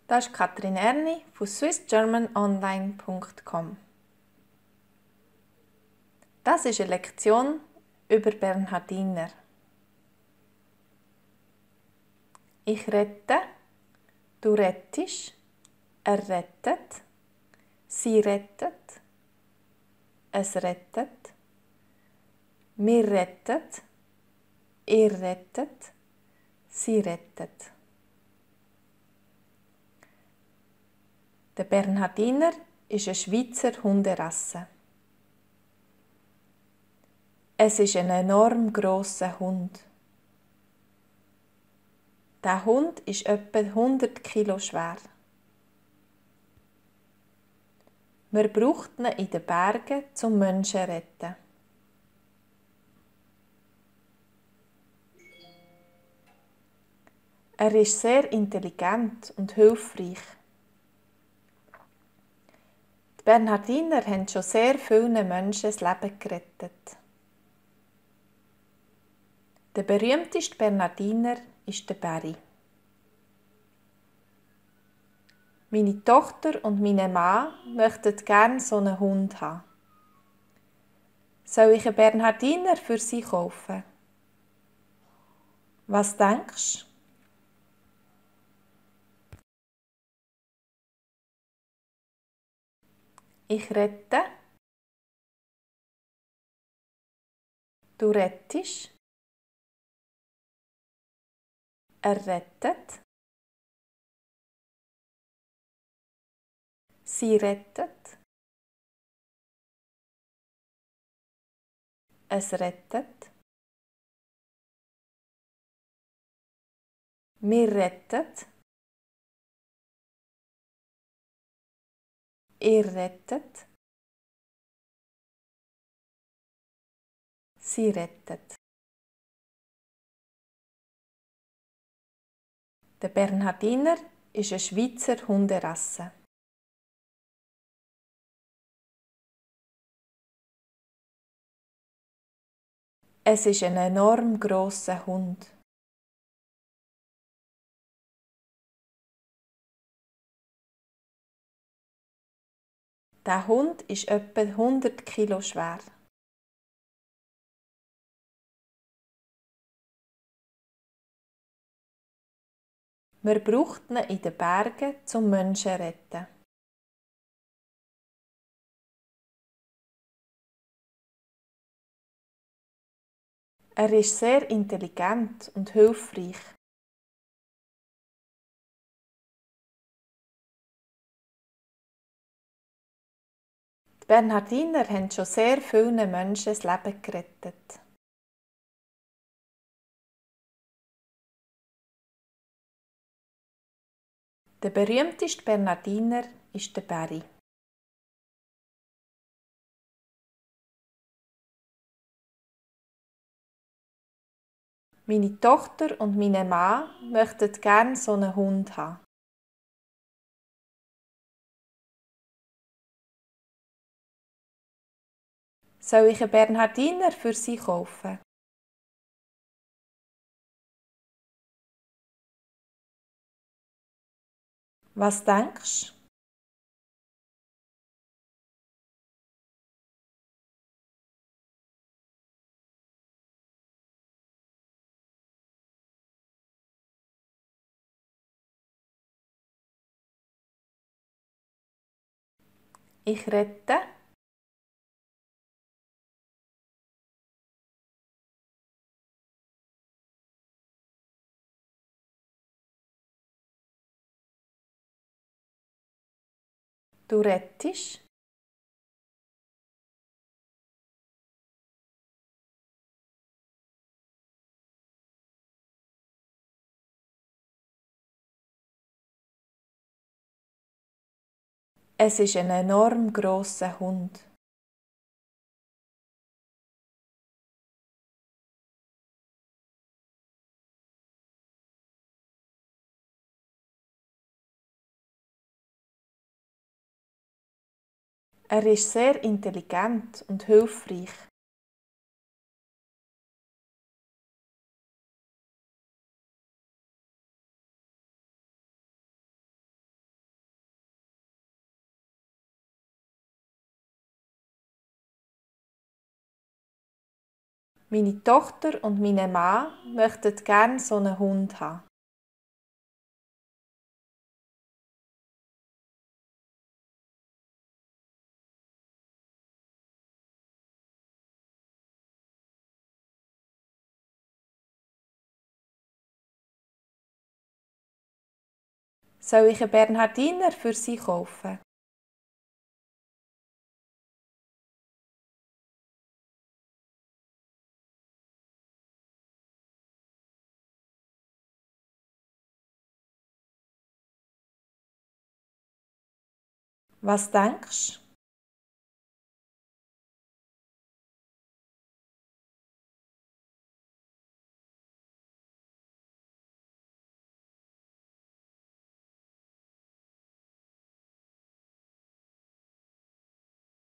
Das ist Katrin Erni von swissgermanonline.com. Das ist eine Lektion über Bernhardiner. Ich rette, du rettest, er rettet, sie rettet, es rettet, wir rettet, ihr rettet, sie rettet. Der Bernhardiner ist eine Schweizer Hunderasse. Es ist ein enorm grosser Hund. Der Hund ist etwa 100 Kilo schwer. Man braucht ihn in den Bergen zum Menschen zu retten. Er ist sehr intelligent und hilfreich. Die Bernhardiner haben schon sehr vielen Menschen das Leben gerettet. Der berühmteste Bernhardiner ist der Barry. Meine Tochter und mein Mann möchten gerne so einen Hund haben. Soll ich einen Bernhardiner für sie kaufen? Was denkst du? Ich rette, du rettest, er rettet, sie rettet, es rettet, wir rettet, ihr rettet, sie rettet. Der Bernhardiner ist eine Schweizer Hunderasse. Es ist ein enorm grosser Hund. Der Hund ist etwa 100 Kilo schwer. Man braucht ihn in den Bergen zum Menschen zu retten. Er ist sehr intelligent und hilfreich. Die Bernhardiner haben schon sehr vielen Menschen das Leben gerettet. Der berühmteste Bernhardiner ist der Barry. Meine Tochter und mein Mann möchten gerne so einen Hund haben. Soll ich einen Bernhardiner für sie kaufen? Was denkst du? Ich rette, du rettest, es ist ein enorm grosser Hund. Er ist sehr intelligent und hilfreich. Meine Tochter und mein Mann möchten gerne so einen Hund haben. Soll ich einen Bernhardiner für sie kaufen? Was denkst du?